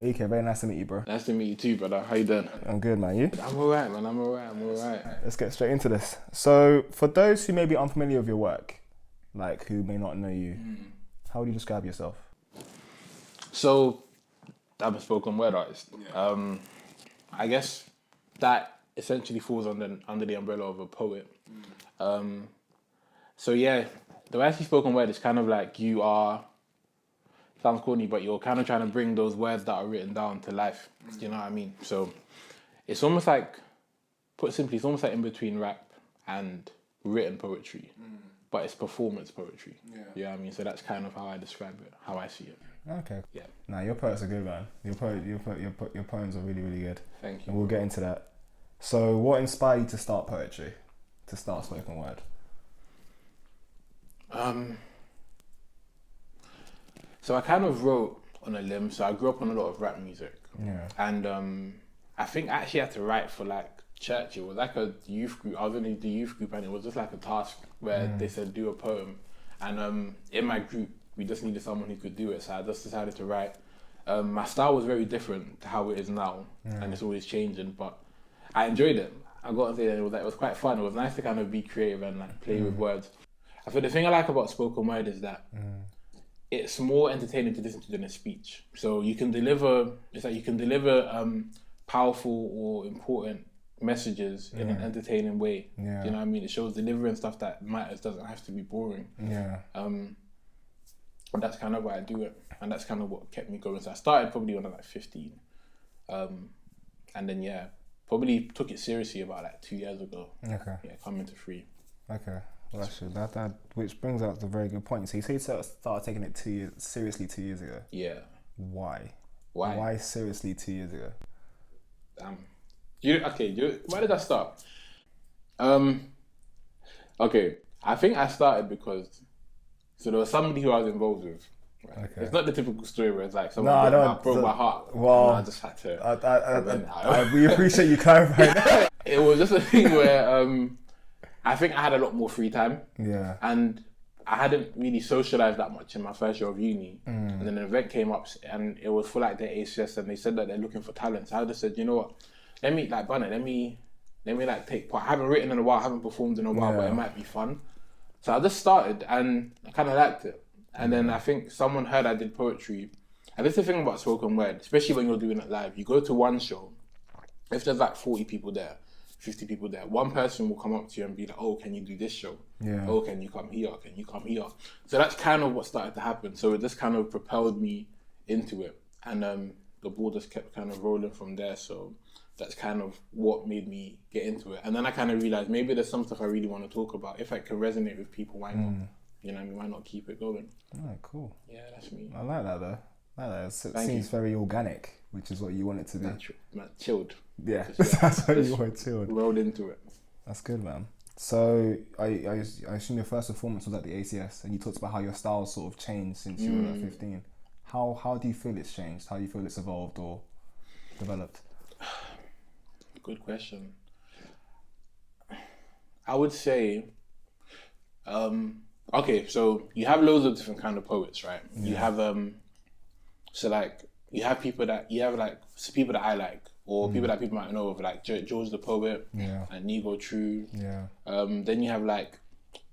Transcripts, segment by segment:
EKay, very nice to meet you, bro. Nice to meet you too, brother. How you doing? I'm good, man. You? I'm alright, man. I'm alright. Let's get straight into this. So, for those who may be unfamiliar with your work, like who may not know you, how would you describe yourself? So, I'm a spoken word artist. Yeah. I guess that essentially falls under the umbrella of a poet. So yeah, the way I see spoken word is kind of like you are, sounds corny, but you're kind of trying to bring those words that are written down to life. Do you know what I mean? So it's almost like, put simply, it's almost like in between rap and written poetry, but it's performance poetry. Yeah. You know what I mean? So that's kind of how I describe it, how I see it. Okay. Yeah. Nah, your poets are good, man. Your poems are really, really good. Thank you. And we'll get into that. So, what inspired you to start poetry, to start spoken word? So I kind of wrote on a limb. So I grew up on a lot of rap music. Yeah. And I think I actually had to write for like church. It was like a youth group. I was in the youth group, and it was just like a task where they said do a poem. And in my group, we just needed someone who could do it. So I just decided to write. My style was very different to how it is now, and it's always changing. But I enjoyed it. I got to say that it was quite fun. It was nice to kind of be creative and like play with words. I think the thing I like about spoken word is that it's more entertaining to listen to than a speech. So you can deliver. It's like you can deliver powerful or important messages in an entertaining way. Yeah. You know what I mean? It shows delivering stuff that matters, doesn't have to be boring. Yeah. And that's kind of why I do it, and that's kind of what kept me going. So I started probably when I was like 15, and then probably took it seriously about like 2 years ago. Okay. Yeah, coming to 3. Okay. Well, actually, that which brings up the very good point. So you say you started taking it seriously 2 years ago. Yeah. Why? Why? Why seriously 2 years ago? Why did I start? Okay, I think I started because there was somebody who I was involved with. Right? Okay. It's not the typical story where it's like someone broke my heart. Well, I just had to. We appreciate you clarifying that. It was just a thing where I think I had a lot more free time. Yeah. And I hadn't really socialized that much in my first year of uni. And then an event came up and it was for like the ACS, and they said that they're looking for talent. So I just said, you know what? Let me like take part. I haven't written in a while, I haven't performed in a while, but it might be fun. So I just started and I kind of liked it. And then I think someone heard I did poetry. And this is the thing about spoken word, especially when you're doing it live. You go to one show, if there's like 40 people there, 50 people there, one person will come up to you and be like, oh, can you do this show? Yeah. Oh, can you come here? Can you come here? So that's kind of what started to happen. So it just kind of propelled me into it. And the ball just kept kind of rolling from there. So that's kind of what made me get into it. And then I kind of realized maybe there's some stuff I really want to talk about. If I can resonate with people, why not? You know what I mean? Why not keep it going? Oh, cool. Yeah, that's me. I like that though. It seems very organic, which is what you want it to be. Chilled. Yeah, that's what you want, chilled. Rolled into it. That's good, man. So I assume your first performance was at the ACS, and you talked about how your style sort of changed since you were like 15. How do you feel it's changed? How do you feel it's evolved or developed? Good question. I would say, okay, so you have loads of different kind of poets, right? Yeah. You have you have people that I like, or people that people might know of, like George the Poet, and Nego True. Yeah. Then you have like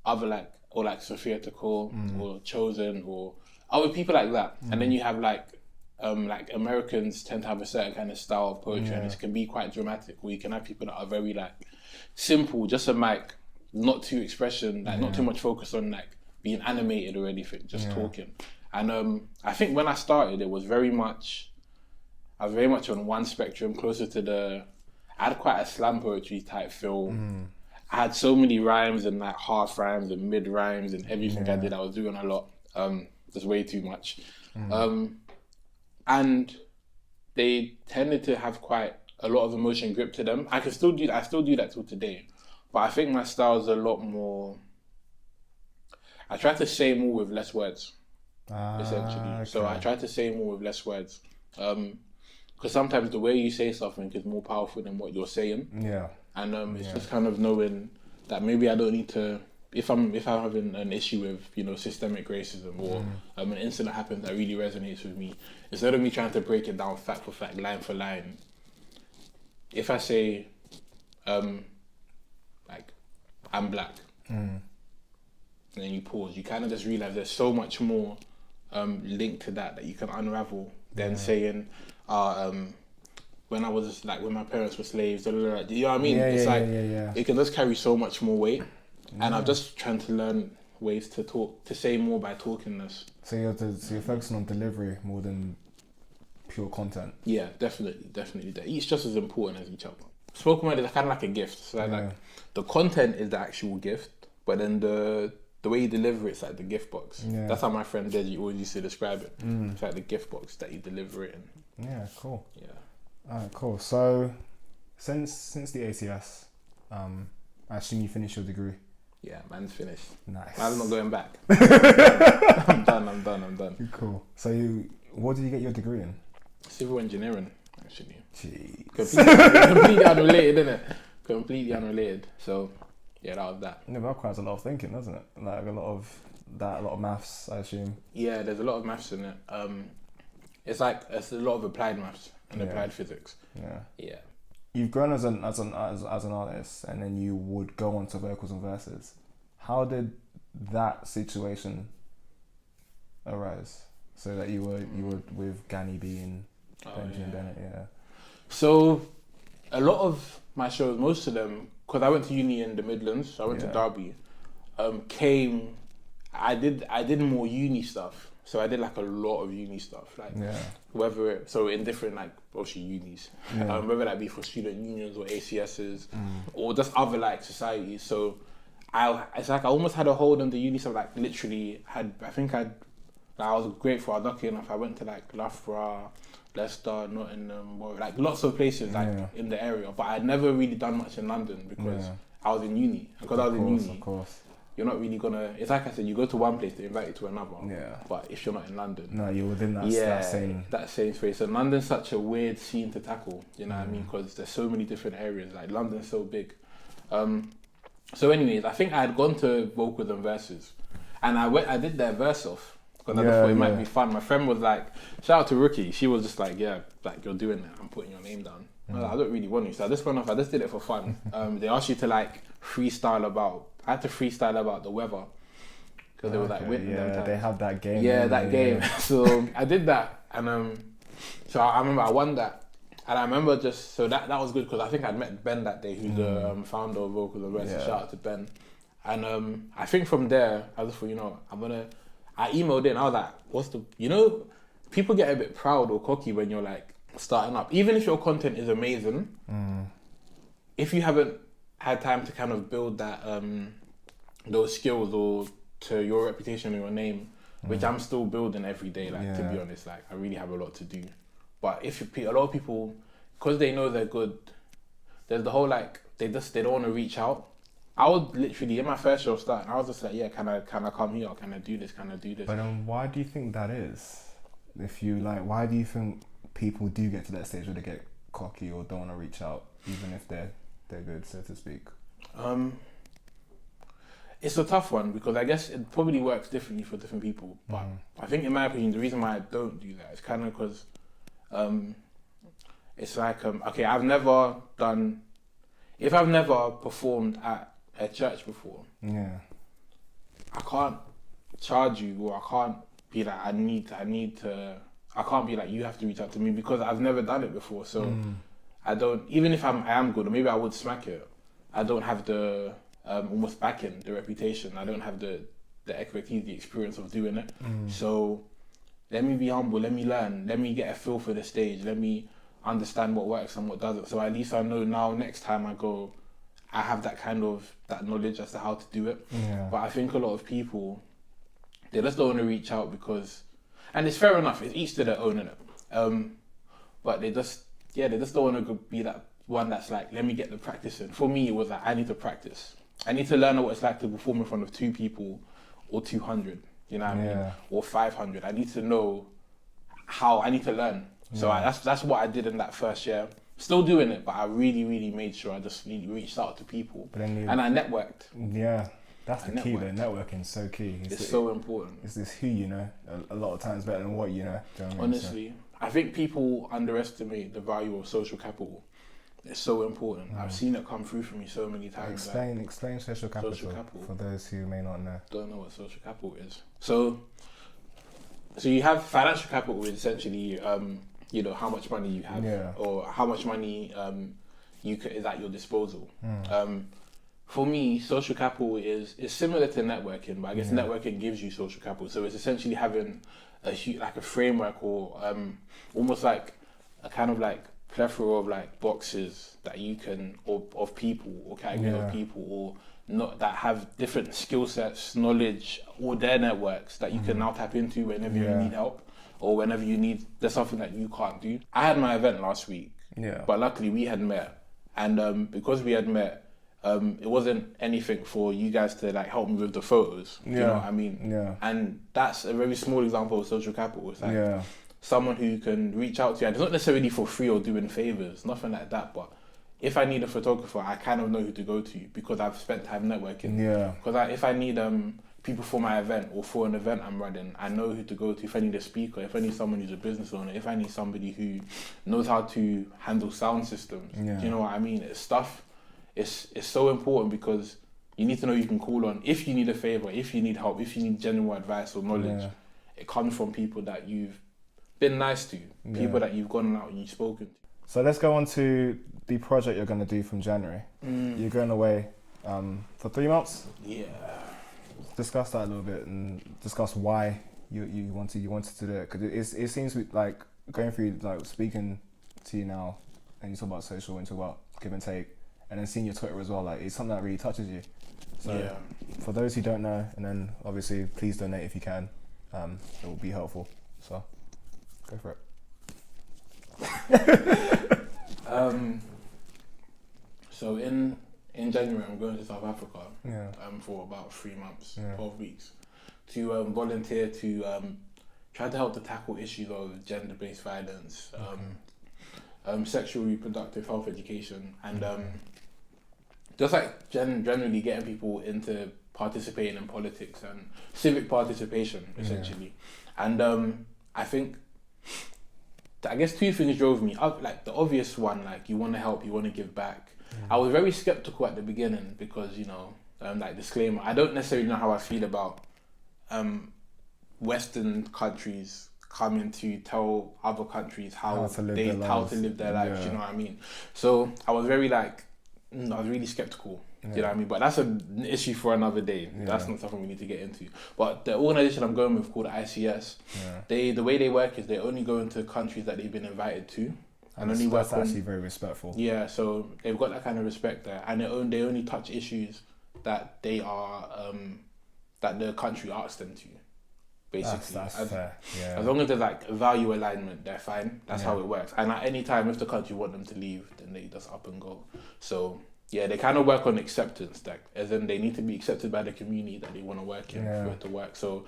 other like Sophia Takor, or Chosen, or other people like that. And then you have like Americans tend to have a certain kind of style of poetry, and it can be quite dramatic. Or you can have people that are very like simple, just a mic, not too expression, like not too much focus on like being animated or anything, just talking. And I think when I started, I was very much on one spectrum, closer to I had quite a slam poetry type feel. I had so many rhymes and like half rhymes and mid rhymes and everything I did. I was doing a lot, just way too much. And they tended to have quite a lot of emotion grip to them. I still do that till today. But I think my style is a lot more, I try to say more with less words, essentially. Okay. So I try to say more with less words. Because sometimes the way you say something is more powerful than what you're saying. Yeah. And it's just kind of knowing that maybe I don't need to if I'm having an issue with, you know, systemic racism or an incident happens that really resonates with me, instead of me trying to break it down fact for fact, line for line, if I say, like, I'm black, and then you pause, you kind of just realize there's so much more linked to that you can unravel than saying, when I was like, when my parents were slaves, do you know what I mean? It can just carry so much more weight. And I'm just trying to learn ways to say more by talking this. So you're focusing on delivery more than pure content. Yeah, definitely. They're each just as important as each other. Spoken word is kind of like a gift. So like the content is the actual gift, but then the way you deliver it's like the gift box. Yeah. That's how my friend Deji always used to describe it. It's like the gift box that you deliver it in. Yeah, cool. Yeah. Alright, cool. So since the ACS, I assume you finished your degree. Yeah, man's finished. Nice. I'm not going back. I'm done. Cool. So what did you get your degree in? Civil engineering, actually. Jeez. Completely unrelated, isn't it? Completely unrelated. So, yeah, that was that. Yeah, that requires a lot of thinking, doesn't it? Like a lot of maths, I assume. Yeah, there's a lot of maths in it. It's a lot of applied maths and applied physics. Yeah. Yeah. You've grown as an artist, and then you would go on to vocals and verses. How did that situation arise? So that you were with Gani B and Benjamin Bennett, yeah. So a lot of my shows, most of them, because I went to uni in the Midlands, so I went to Derby. I did more uni stuff. So I did like a lot of uni stuff, like so in different like obviously unis, whether that be for student unions or ACSs or just other like societies. So it's like I almost had a hold on the uni stuff. Like literally I was grateful. I was lucky enough. I went to like Loughborough, Leicester, Nottingham, like lots of places like in the area. But I'd never really done much in London because I was in uni. Because I was in uni. Of course. You're not really gonna. It's like I said, you go to one place, they invite you to another. Yeah. But if you're not in London, no, you're within that same space. And London's such a weird scene to tackle. You know what I mean? Because there's so many different areas. Like London's so big. So, anyways, I think I had gone to vocals and verses, and I did their verse off because I just thought it might be fun. My friend was like, shout out to Rookie. She was just like, yeah, like you're doing it. I'm putting your name down. I was like, I don't really want to. So I just went off. I just did it for fun. They asked you to like freestyle about. I had to freestyle about the weather because they were like winning them times. They have that game. Yeah, that game. So I did that, and so I remember I won that, and I remember that was good because I think I'd met Ben that day, who's the founder of Vocals and Verses. Shout out to Ben, and I think from there I just thought, I emailed in. I was like, people get a bit proud or cocky when you're like starting up, even if your content is amazing. If you haven't had time to kind of build that those skills or to your reputation or your name, which I'm still building every day, to be honest, like I really have a lot to do. But a lot of people, because they know they're good, there's the whole like they don't want to reach out. I was literally in my first show starting, I was just like, yeah, can I come here? Can I do this? But why do you think that is? Why do you think people do get to that stage where they get cocky or don't want to reach out, even if they're good, so to speak? It's a tough one because I guess it probably works differently for different people. But I think in my opinion, the reason why I don't do that is kind of because it's like, okay, if I've never performed at a church before, I can't charge you, or I can't be like, I can't be like, you have to reach out to me because I've never done it before. So I don't, even if I am good, or maybe I would smack it, I don't have the almost backing, the reputation. I don't have the expertise, the experience of doing it. So let me be humble, let me learn, let me get a feel for the stage, let me understand what works and what doesn't. So at least I know now next time I go, I have that knowledge as to how to do it. But I think a lot of people, they just don't want to reach out because, and it's fair enough, it's each to their own, innit? But they just don't want to be that one that's like, let me get the practice in. For me, it was like, I need to practice. I need to learn what it's like to perform in front of 2 people or 200, you know what I mean? Or 500. I need to know how, I need to learn. So that's what I did in that first year. Still doing it, but I really, really made sure I just really reached out to people. And I networked. That's the key though. Networking is so key. It's so important. It's this who you know. A lot of times better than what you know. Do you know what Honestly, I think people underestimate the value of social capital. It's so important. I've seen it come through for me so many times. Explain social capital for those who may not know. Don't know what social capital is. So you have financial capital, is essentially you know, how much money you have, or how much money is at your disposal. For me, social capital is similar to networking, but I guess networking gives you social capital. So it's essentially having a framework, or almost like a kind of like plethora of like boxes that you can, or of people, or category of people, or not, that have different skill sets, knowledge, or their networks that you can now tap into whenever you need help, or whenever you need, there's something that you can't do. I had my event last week, but luckily we had met, and because we had met, it wasn't anything for you guys to like help me with the photos. You know what I mean? And that's a very small example of social capital. It's like someone who can reach out to you, and it's not necessarily for free or doing favors, nothing like that, but if I need a photographer, I kind of know who to go to because I've spent time networking. Because if I need people for my event or for an event I'm running, I know who to go to. If I need a speaker, if I need someone who's a business owner, if I need somebody who knows how to handle sound systems, do you know what I mean? It's so important because you need to know you can call on if you need a favor, if you need help, if you need general advice or knowledge. It comes from people that you've been nice to, people that you've gone out and you've spoken to. So let's go on to the project you're going to do from January. You're going away for 3 months? Yeah. Discuss that a little bit and discuss why you wanted to do it. Because it seems like going through, like speaking to you now, and you talk about social and talk about give and take, and then seeing your Twitter as well, like it's something that really touches you. So for those who don't know, and then obviously please donate if you can, it will be helpful. So go for it. So in January I'm going to South Africa for about 3 months, 12 weeks, to volunteer to try to help to tackle issues of gender-based violence, sexual reproductive health education, and just like generally getting people into participating in politics and civic participation, essentially. And I guess two things drove me up. Like the obvious one, like you want to help, you want to give back. I was very skeptical at the beginning because, you know, like disclaimer, I don't necessarily know how I feel about Western countries coming to tell other countries how to live their lives. You know what I mean? So I was very like, I was really skeptical. You know what I mean? But that's an issue for another day. That's not something we need to get into. But the organisation I'm going with, called ICS, the way they work is they only go into countries that they've been invited to. And only work that's actually very respectful. Yeah, so they've got that kind of respect there, and they only touch issues that they are that the country asks them to. Basically, that's fair. Yeah. As long as there's like value alignment, they're fine. That's how it works. And at any time, if the country want them to leave, then they just up and go. So yeah, they kind of work on acceptance, like as in they need to be accepted by the community that they want to work in for it to work. So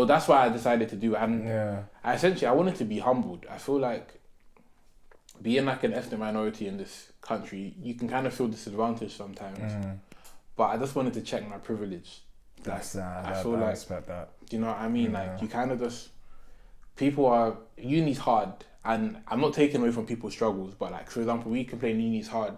that's why I decided to do it. And I wanted to be humbled. I feel like being like an ethnic minority in this country, you can kind of feel disadvantaged sometimes. But I just wanted to check my privilege. I respect that. Do you know what I mean? Like you kind of just, uni's hard, and I'm not taking away from people's struggles, but like for example, we complain uni's hard,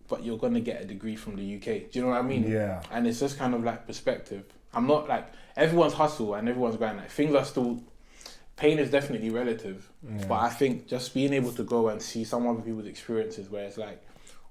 but you're gonna get a degree from the UK. Do you know what I mean? Yeah. And it's just kind of like perspective. I'm not like, everyone's hustle and everyone's grind. Like things are still, pain is definitely relative, but I think just being able to go and see some other people's experiences where it's like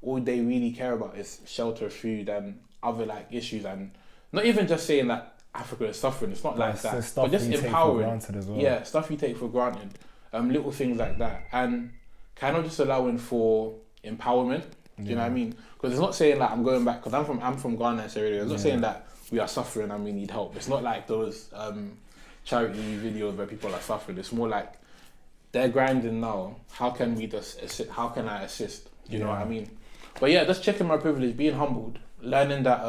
all they really care about is shelter, food, and other like issues, and not even just saying that Africa is suffering. It's not like that, but just empowering. Yeah, stuff you take for granted, little things like that, and kind of just allowing for empowerment. Do you know what I mean? Because it's not saying that I'm going back, because I'm from Ghana, Sierra Leone. It's not saying that we are suffering and we need help. It's not like those charity videos where people are suffering. It's more like they're grinding now. How can we just assist? How can I assist? Do you know what I mean? But yeah, just checking my privilege, being humbled, learning that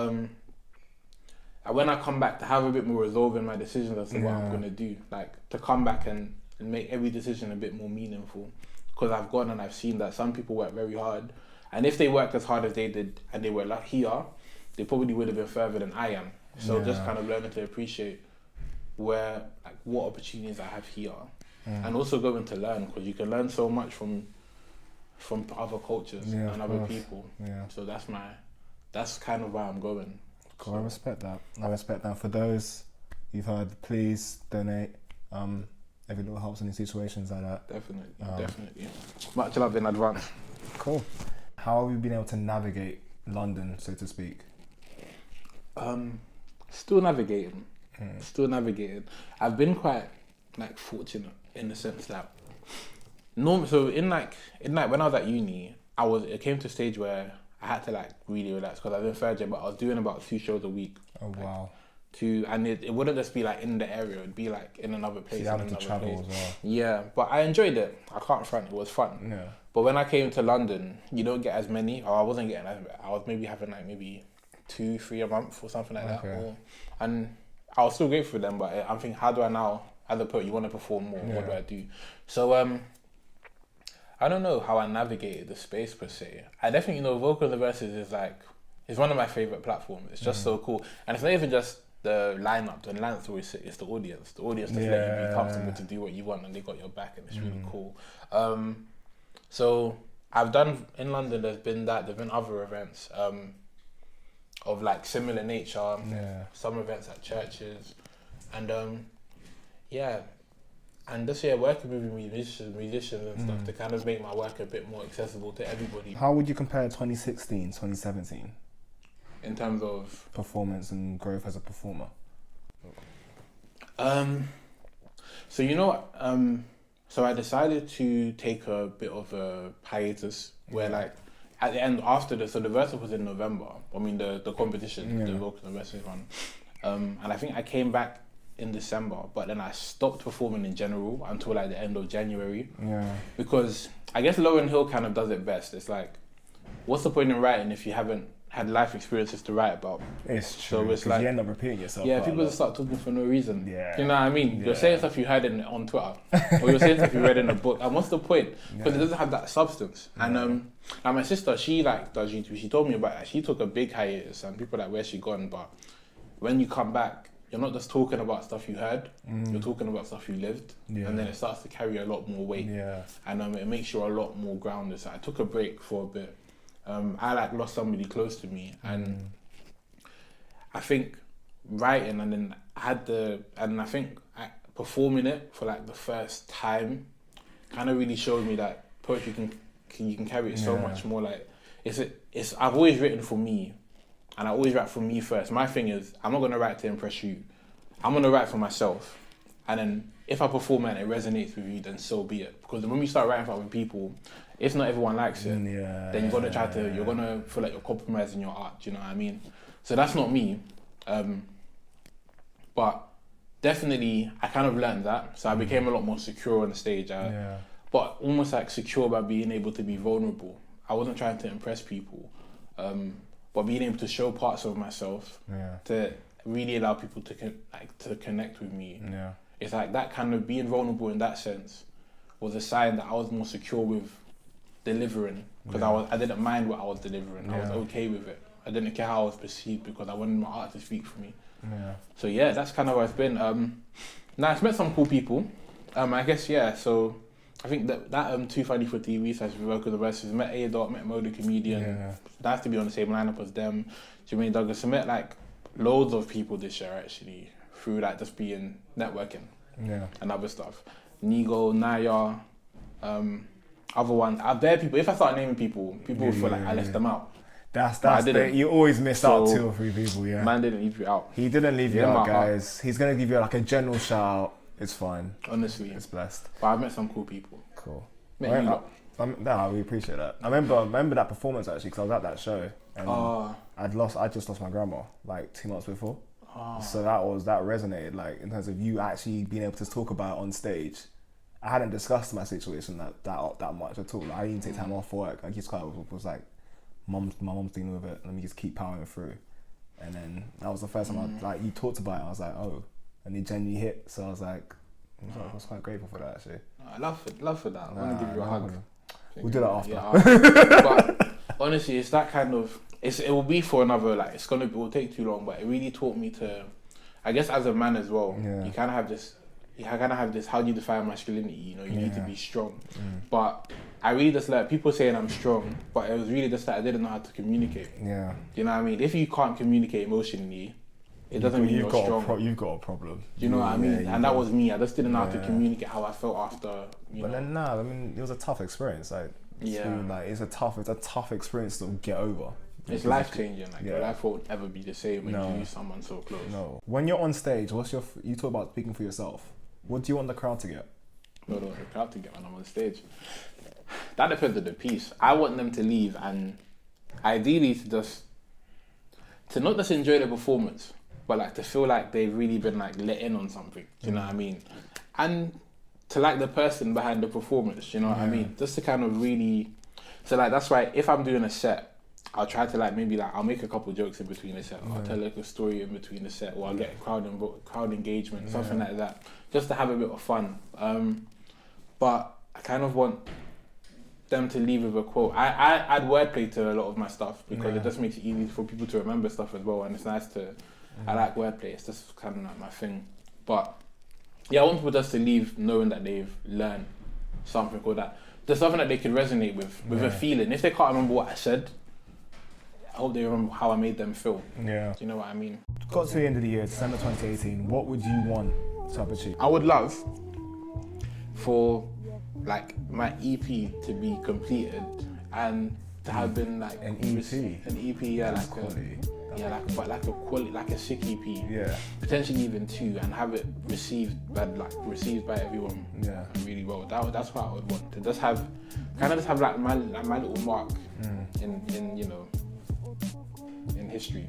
when I come back, to have a bit more resolve in my decisions as to what I'm going to do. Like to come back and make every decision a bit more meaningful. Because I've gone and I've seen that some people work very hard. And if they worked as hard as they did and they were like here, they probably would have been further than I am. So just kind of learning to appreciate where, like, what opportunities I have here, and also going to learn, because you can learn so much from other cultures and other people. Yeah. So that's kind of why I'm going. Cool, so. I respect that. For those you've heard, please donate. Every little helps in these situations like that. Definitely. Much love in advance. Cool. How have you been able to navigate London, so to speak? Still navigating. I've been quite like fortunate in the sense that so in like when I was at uni, it came to a stage where I had to like really relax, because I was in third year, but I was doing about 2 shows a week. Oh wow. And it wouldn't just be like in the area, it'd be like in another place. So you had to travel as well. Yeah, but I enjoyed it. I can't front, it was fun. Yeah. But when I came to London, you don't get as many, or I wasn't getting as many. I was maybe having like maybe 2-3 a month or something like that. And I was still grateful for them, but I'm thinking, how do I now, as a poet, you want to perform more, what do I do? So I don't know how I navigated the space per se. I definitely know Vocal the Verses is one of my favourite platforms. It's just so cool. And it's not even just the lineup, always sit, it's the audience. The audience just let you be comfortable to do what you want, and they got your back, and it's really cool. So I've done, in London, there's been other events of like similar nature, some events at churches, and and this year working with musicians and stuff to kind of make my work a bit more accessible to everybody. How would you compare 2016, 2017? In terms of performance and growth as a performer? So you know what, so I decided to take a bit of a hiatus where like at the end after the Versa was in November. I mean the competition, the Vocal and Versa one, and I think I came back in December, but then I stopped performing in general until like the end of January. Yeah. Because I guess Lauren Hill kind of does it best. It's like, what's the point in writing if you haven't had life experiences to write about? It's true. So it's like you end up repeating yourself. Yeah, people just start talking for no reason. Yeah. You know what I mean? Yeah. You're saying stuff you heard on Twitter, or you're saying stuff you read in a book. And what's the point? Because it doesn't have that substance. And and my sister, she like does YouTube. She told me about that. She took a big hiatus, and people are like, where's she gone? But when you come back, you're not just talking about stuff you heard, you're talking about stuff you lived, and then it starts to carry a lot more weight, and it makes you a lot more grounded. So I took a break for a bit. I like lost somebody close to me, and I think writing, and then I think performing it for like the first time kind of really showed me that poetry you can carry it so much more. Like I've always written for me. And I always write for me first. My thing is, I'm not going to write to impress you. I'm going to write for myself. And then if I perform and it resonates with you, then so be it. Because when we start writing for other people, if not everyone likes it, then you're going to you're going to feel like you're compromising your art. Do you know what I mean? So that's not me. But definitely, I kind of learned that. So I became a lot more secure on the stage. But almost like secure by being able to be vulnerable. I wasn't trying to impress people. But being able to show parts of myself to really allow people to connect with me. Yeah. It's like that kind of being vulnerable in that sense was a sign that I was more secure with delivering, because I didn't mind what I was delivering. I was okay with it. I didn't care how I was perceived, because I wanted my art to speak for me. Yeah. So yeah, that's kind of what it's been. Now I've met some cool people. I guess so. I think that Too Funny for TV slash Vocal the Verses, met A-Dot, met Mo the Comedian. Yeah. That has to be on the same lineup as them. Jermaine Douglas. I met like loads of people this year actually through like just being networking and other stuff. Nigo, Naya, other ones. There people. If I start naming people will feel like I left them out. You always miss out 2 or 3 people. Yeah. Man didn't leave you out. He didn't leave you out, guys. He's gonna give you like a general shout out. It's fine. Honestly. It's blessed. But I've met some cool people. Cool. We appreciate that. I remember that performance actually, because I was at that show. And I just lost my grandma like 2 months before. So that resonated, like in terms of you actually being able to talk about it on stage. I hadn't discussed my situation that much at all. Like, I didn't take time off work. I just kind of was like, my mom's dealing with it. Let me just keep powering through. And then that was the first time you talked about it. I was like, oh. And it genuinely hit, so I was like, I was quite grateful for that actually. I love for that. I want to give you a hug. We'll do that after. But honestly, it's that kind of it will be for another, like, it will take too long, but it really taught me to, I guess as a man as well, you kind of have this, how do you define masculinity? You know, you need to be strong. But I really just like people saying I'm strong, but it was really just that I didn't know how to communicate. Yeah. You know what I mean? If you can't communicate emotionally, it doesn't mean you're strong. You've got a problem. Do you know what I mean? And that was me. I just didn't know how to communicate how I felt after. But then I mean, it was a tough experience. Like, it's a tough experience to get over. It's life changing. Like your life won't ever be the same when you lose someone so close. No. When you're on stage, you talk about speaking for yourself. What do you want the crowd to get? What do I want the crowd to get when I'm on stage? That depends on the piece. I want them to leave and ideally to not just enjoy the performance, but like to feel like they've really been like let in on something. Do you know what I mean? And to like the person behind the performance. Do you know what I mean? Just to kind of really. So like that's why if I'm doing a set, I'll try to like maybe like I'll make a couple jokes in between the set. Or I'll tell like a story in between the set, or I'll get crowd engagement, something like that, just to have a bit of fun. But I kind of want them to leave with a quote. I add wordplay to a lot of my stuff because it just makes it easy for people to remember stuff as well, and it's nice to. I like wordplay. It's just kind of like my thing. But yeah, I want people just to leave knowing that they've learned something or that there's something that they can resonate with a feeling. If they can't remember what I said, I hope they remember how I made them feel. Yeah. Do you know what I mean? Got to the end of the year, December 2018. What would you want to have achieved? I would love for like my EP to be completed and to have been like an EP. An EP, yeah, like quality. Like a sick EP. Yeah. Potentially even 2, and have it received by everyone. Yeah. Really well. That's what I would want to just have like my little mark in you know in history.